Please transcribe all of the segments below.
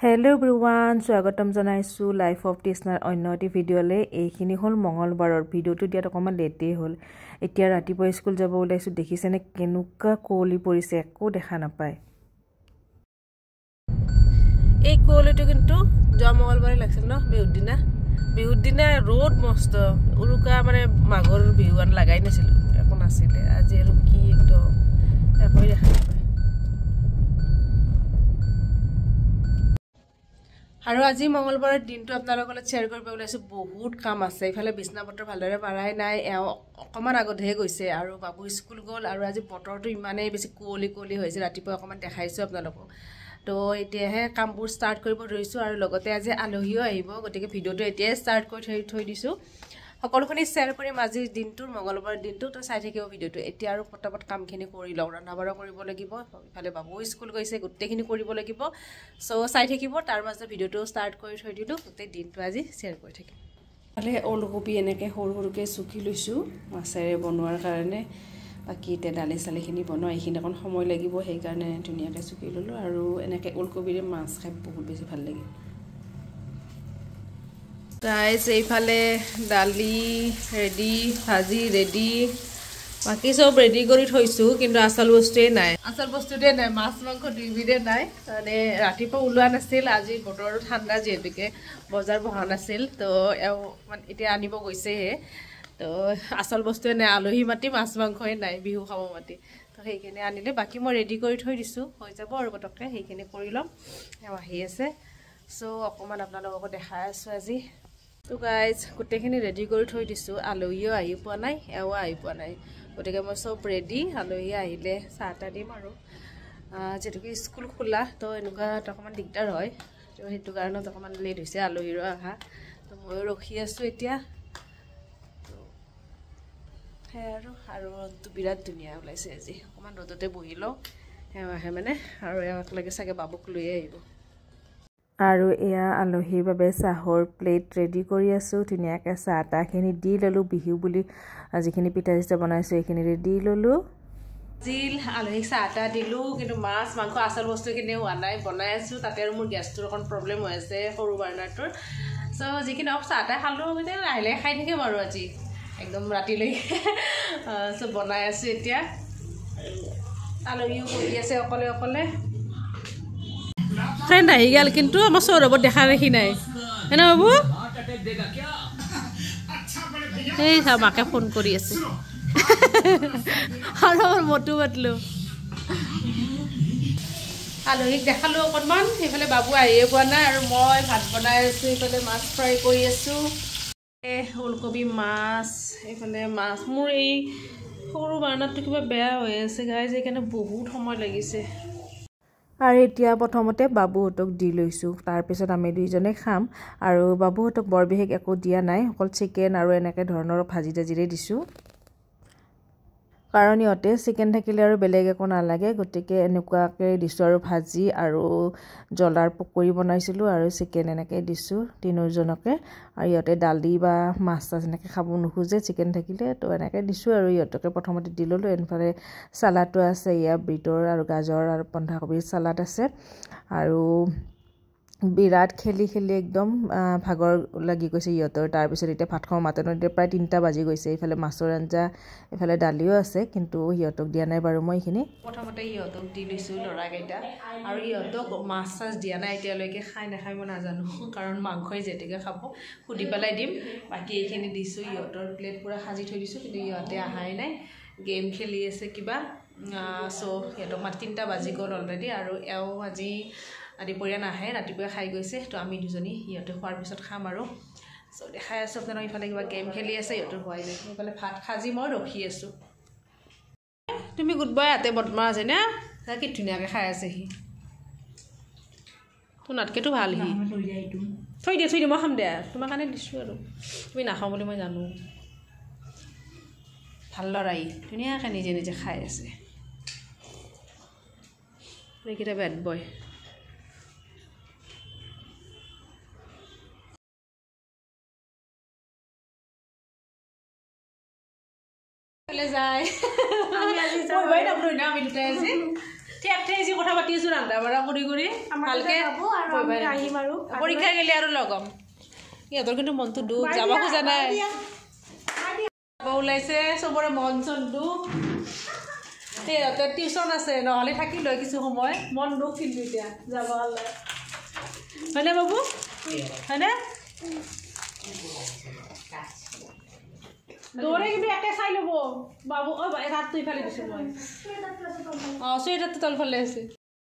Hello everyone, স্বাগতম জনাইছো life of টিছনাৰ অন্য এটি ভিডিঅ'লে। এইখিনি হ'ল মঙ্গলবাৰৰ ভিডিঅ'টো দিয়াত অকণমান লেটেই হ'ল। এতিয়া ৰাতিপুৱা স্কুল যাব ওলাইছো, দেখিছেনে কেনেকুৱা কুঁৱলী পৰিছে, একো দেখা নাপায়। এই কুঁৱলীটো কিন্তু যোৱা মঙ্গলবাৰে লাগিছিল ন, বিহুৰ দিনা ৰ'দ মস্ত, উৰুকা মানে মাঘৰ বিহু আন লগাই নাছিলো, একো নাছিলে। আজি আৰু কি একদম একোই দেখা নাপায়। আৰু আজি মঙ্গলবাৰৰ দিনটো আপোনালোকৰ লগত শ্বেয়াৰ কৰিব ওলাইছো। বহুত কাম আছে, ইফালে বিছনা পত্ৰ ভালদৰে পাৰাই নাই, অকণমান আগতহে গৈছে আৰু বাবু স্কুল গ'ল। আৰু আজি বতৰটো ইমানেই বেছি কুঁৱলী হৈছে, ৰাতিপুৱা অকণমান দেখাইছোঁ আপোনালোকক। তো এতিয়াহে কামবোৰ ষ্টাৰ্ট কৰিব ধৰিছোঁ আৰু লগতে আজি আলহীও আহিব, গতিকে ভিডিঅ'টো এতিয়াই ষ্টাৰ্ট কৰি থৈ দিছোঁ। সকলোখিনি শ্বেয়াৰ কৰিম আজিৰ দিনটোৰ, মঙ্গলবাৰৰ দিনটো। তো চাই থাকিব ভিডিঅ'টো। এতিয়া আৰু পটাপট কামখিনি কৰি লওঁ, ৰন্ধা বঢ়া কৰিব লাগিব, ইফালে বাবু স্কুল গৈছে, গোটেইখিনি কৰিব লাগিব। চ' চাই থাকিব, তাৰ মাজত ভিডিঅ'টো ষ্টাৰ্ট কৰি থৈ দিলোঁ। গোটেই দিনটো আজি শ্বেয়াৰ কৰি থাকিম। ইফালে ওলকবি এনেকৈ সৰু সৰুকৈ চুকি লৈছোঁ মাছেৰে বনোৱাৰ কাৰণে। বাকী এতিয়া দালি চালিখিনি বনোৱা, এইখিনি অকণ সময় লাগিব, সেইকাৰণে ধুনীয়াকৈ চুকি ল'লোঁ। আৰু এনেকৈ ওলকবিৰে মাছ খাই বহুত বেছি ভাল লাগে। ৰাইচ এইফালে দালি ৰেডি, ভাজি ৰেডি, বাকী চব ৰেডি কৰি থৈছোঁ, কিন্তু আচল বস্তুৱে নাই। মাছ মাংস দুইবিধে নাই। মানে ৰাতিপুৱা ওলোৱা নাছিল, আজি বতৰটো ঠাণ্ডা যিহেতুকে বজাৰ বহা নাছিল, তো এতিয়া আনিব গৈছেহে। তো আচল বস্তুৱে নাই, আলহী মাতি মাছ মাংসই নাই, বিহু খাব মাতি। তো সেইখিনি আনিলে, বাকী মই ৰেডি কৰি থৈ দিছোঁ, হৈ যাব আৰু পটককৈ সেইখিনি কৰি ল'ম। আহি আছে, চ' অকণমান আপোনালোককো দেখাই আছোঁ আজি। তো গাইজ গোটেইখিনি ৰেডি কৰি থৈ দিছোঁ। আলহীও আহি পোৱা নাই, আহি পোৱা নাই, গতিকে মই চব ৰেডি। আলহী আহিলে চাহ তাহ দিম আৰু যিহেতুকে স্কুল খোলা, তো এনেকুৱা অকণমান দিগদাৰ হয়, তো সেইটো কাৰণত অকণমান লেট হৈছে আলহীৰো অহা। তো ময়ো ৰখি আছোঁ এতিয়া। তো সেয়াই আৰু ৰ'দটো বিৰাট ধুনীয়া ওলাইছে আজি, অকণমান ৰ'দতে বহি লওঁ। আহে মানে, আৰু একেলগে চাগে বাবুক লৈয়ে আহিব। আৰু এয়া আলহীৰ বাবে চাহৰ প্লেট ৰেডি কৰি আছোঁ। ধুনীয়াকৈ চাহ তাহখিনি দি ল'লোঁ, বিহু বুলি যিখিনি পিঠা চিঠা বনাইছোঁ এইখিনিৰে দি ল'লোঁ। আলহীক চাহ তাহ দিলোঁ, কিন্তু মাছ মাংস আচল বস্তুখিনি হোৱা নাই, বনাই আছোঁ। তাতে আৰু মোৰ গেছটোৰ অকণ প্ৰব্লেম হৈ আছে, সৰু বাৰ্ণাৰটোৰ। চ' যিখিনি চাহ তাহ খালোঁ, মানে লাহে লাহে খাই থাকিম আৰু আজি একদম ৰাতিলৈকে। চ' বনাই আছোঁ এতিয়া। আলহীও বহি আছে অকলে অকলে। ফ্ৰেণ্ড আহি গ'ল, কিন্তু আমাৰ সৌৰভত দেখা দেখি নাই, এনে বাবু। এই মাকে ফোন কৰি আছে আৰু আমাৰ মটো পাতলোঁ। আলহীক দেখালোঁ অকণমান, সেইফালে বাবু আহিয়ে পোৱা নাই, আৰু মই ভাত বনাই আছোঁ, এইফালে মাছ ফ্ৰাই কৰি আছোঁ। ওলকবি মাছ, এইফালে মাছ। মোৰ এই সৰু বাৰ্ণাৰটো কিবা বেয়া হৈ আছে গাইজ, সেইকাৰণে বহুত সময় লাগিছে। আৰু এতিয়া প্ৰথমতে বাবুহঁতক দি লৈছোঁ, তাৰপিছত আমি দুইজনে খাম। আৰু বাবুহঁতক বৰ বিশেষ একো দিয়া নাই, অকল চিকেন আৰু এনেকৈ ধৰণৰ ভাজি তাজিৰে দিছোঁ, কাৰণ ইহঁতে চিকেন থাকিলে আৰু বেলেগ একো নালাগে। গতিকে এনেকুৱাকৈ দিছোঁ, আৰু ভাজি আৰু জ্বলাৰ পকৰি বনাইছিলোঁ, আৰু চিকেন এনেকৈ দিছোঁ তিনিওজনকে। আৰু ইহঁতে দালি বা মাছ চাছ এনেকৈ খাব নোখোজে চিকেন থাকিলে, তো এনেকৈ দিছোঁ আৰু ইহঁতকে প্ৰথমতে দি ল'লোঁ। এনেফালে চালাডটো আছে, এয়া বিটৰ আৰু গাজৰ আৰু বন্ধাকবিৰ চালাড আছে। আৰু বিৰাট খেলি একদম ভাগৰ লাগি গৈছে ইহঁতৰ। তাৰপিছত এতিয়া ভাত খাওঁ মাতনত, এতিয়া প্ৰায় 3টা বাজি গৈছে। এইফালে মাছৰ আঞ্জা, এইফালে দালিও আছে, কিন্তু সিহঁতক দিয়া নাই বাৰু মই এইখিনি। প্ৰথমতে সিহঁতক দি লৈছোঁ ল'ৰাকেইটা, আৰু সিহঁতক মাছ চাছ দিয়া নাই এতিয়ালৈকে। খাই নাখায় মই নাজানো, কাৰণ মাংসই যেতিয়াকৈ খাব সুধি পেলাই দিম। বাকী এইখিনি দিছোঁ, সিহঁতৰ প্লেট পূৰা সাজি থৈ দিছোঁ, কিন্তু সিহঁতে অহাই নাই, গেম খেলি আছে কিবা। চ' সিহঁতক 3টা বাজি গ'ল অলৰেডি, আৰু আজি দুপৰীয়া নাহে, ৰাতিপুৱাই খাই গৈছে। তো আমি দুজনী সিহঁতে খোৱাৰ পিছত খাম আৰু। চ' দেখাই আছোঁ আপোনালোক, ইফালে কিবা গেম খেলি আছে, সিহঁতৰ হোৱাই নাই। ইফালে ভাত সাজি মই ৰখি আছোঁ। তুমি গুড বাই, ইয়াতে বদমাছ আছে নে? কি ধুনীয়াকৈ খাই আছে সি, তোনাতকেতো ভাল সি। থৈ দিয়া মই খাম দে, তোমাৰ কাৰণে দিছোঁ আৰু তুমি নাখাওঁ বুলি মই জানো। ভাল ল'ৰা ই, ধুনীয়াকৈ নিজে নিজে খাই আছে। এইকেইটা বেড বয়। যায় আমি দুটাই আজি ঠেজি কথা পাতি আছো ৰান্ধা বাঢ়া কৰি ভালকে আহিম আৰু পৰীক্ষা গেলে আৰু লগম ইহঁতৰ কিন্তু মনটো দুখ যাব খোজা নাই ওলাইছে চবৰে মন চন দুখ সিহঁতৰ টিউচন আছে নহ'লে থাকি লৈ কিছু সময় মন দুখ কিন্তু এতিয়া যাব হ'লে হয়নে বাবু হয়নে দৌৰে কিন্তু একে চাই ল'ব বাবু ৰাতটো ইফালে দিছোঁ মই চুৱেটাৰটো তলফালে আছে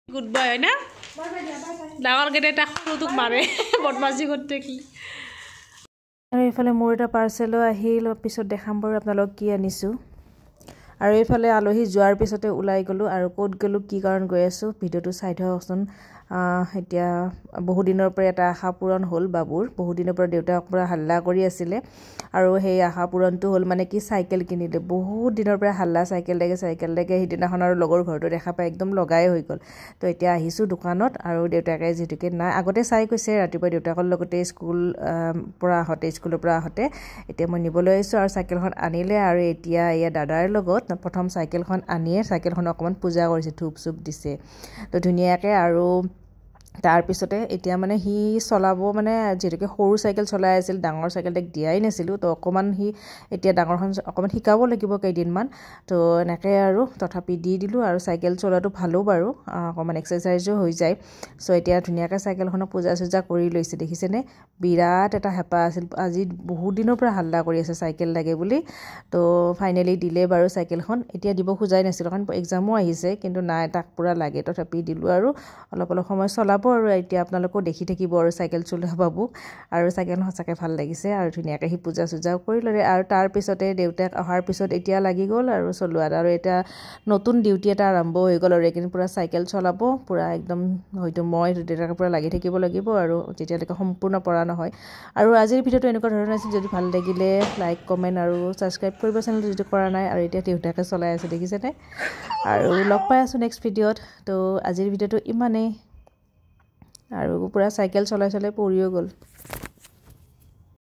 গুড বাই হয় না ডাঙৰকেইটাই তাক সৰুটোক মাৰে বদমাছি কৰি থাকিলে আৰু এইফালে মোৰ এটা পাৰ্চেলো আহিল পিছত দেখাম বাৰু আপোনালোক কি আনিছোঁ আৰু এইফালে আলহী যোৱাৰ পিছতে ওলাই গ'লোঁ আৰু ক'ত গ'লোঁ কি কাৰণ গৈ আছোঁ ভিডিঅ'টো চাই থকচোন এতিয়া বহুদিনৰ পৰা এটা আশা পূৰণ হ'ল বাবুৰ বহুদিনৰ পৰা দেউতাক পৰা হাল্লা কৰি আছিলে আৰু সেই আশা পূৰণটো হ'ল মানে কি চাইকেল কিনিলে বহুত দিনৰ পৰা হাল্লা চাইকেল লাগে সিদিনাখন আৰু লগৰ ঘৰটো দেখা পাই একদম লগাই হৈ গ'ল তো এতিয়া আহিছোঁ দোকানত আৰু দেউতাকে যিহেতুকে নাই আগতে চাই কৈছে ৰাতিপুৱা দেউতাকৰ লগতে স্কুলৰ পৰা আহোঁতে এতিয়া মই নিবলৈ আহিছোঁ আৰু চাইকেলখন আনিলে আৰু এতিয়া এয়া দাদাৰ লগত প্ৰথম চাইকেলখন আনিয়ে চাইকেলখন অকণমান পূজা কৰিছে ধূপ চুপ দিছে তো ধুনীয়াকৈ আৰু তাৰপিছতে এতিয়া মানে সি চলাব মানে যিহেতুকে সৰু চাইকেল চলাই আছিল ডাঙৰ চাইকেল তাক দিয়াই নাছিলোঁ তো অকণমান সি এতিয়া ডাঙৰখন অকণমান শিকাব লাগিব কেইদিনমান তো এনেকৈ আৰু তথাপি দি দিলোঁ আৰু চাইকেল চলোৱাটো ভালো বাৰু অকণমান এক্সাৰচাইজো হৈ যায় চ' এতিয়া ধুনীয়াকৈ চাইকেলখনক পূজা চূজা কৰি লৈছে দেখিছেনে বিৰাট এটা হেঁপাহ আছিল আজি বহুত দিনৰ পৰা হাল্লা কৰি আছে চাইকেল লাগে বুলি তো ফাইনেলি দিলে বাৰু চাইকেলখন এতিয়া দিব খোজাই নাছিলোঁ কাৰণ এক্সামো আহিছে কিন্তু নাই তাক পূৰা লাগে তথাপি দিলোঁ আৰু অলপ সময় চলাব আৰু এতিয়া আপোনালোকেও দেখি থাকিব আৰু চাইকেল চলোৱা বাবুক আৰু চাইকেলখন সঁচাকৈ ভাল লাগিছে আৰু ধুনীয়াকৈ সি পূজা চূজাও কৰি ল'লে আৰু তাৰপিছতে দেউতাক অহাৰ পিছত এতিয়া লাগি গ'ল আৰু চলোৱাত আৰু এতিয়া নতুন ডিউটি এটা আৰম্ভ হৈ গ'ল আৰু এইখিনি পূৰা চাইকেল চলাব পূৰা একদম হয়তো মই দেউতাকে পূৰা লাগি থাকিব লাগিব আৰু যেতিয়ালৈকে সম্পূৰ্ণ পৰা নহয় আৰু আজিৰ ভিডিঅ'টো এনেকুৱা ধৰণৰ আছিল যদি ভাল লাগিলে লাইক কমেণ্ট আৰু ছাবস্ক্ৰাইব কৰিব চেনেলটো যদি কৰা নাই আৰু এতিয়া দেউতাকে চলাই আছে দেখিছেনে আৰু লগ পাই আছোঁ নেক্সট ভিডিঅ'ত তো আজিৰ ভিডিঅ'টো ইমানেই আৰু পূৰা চাইকেল চলাই পৰিও গ'ল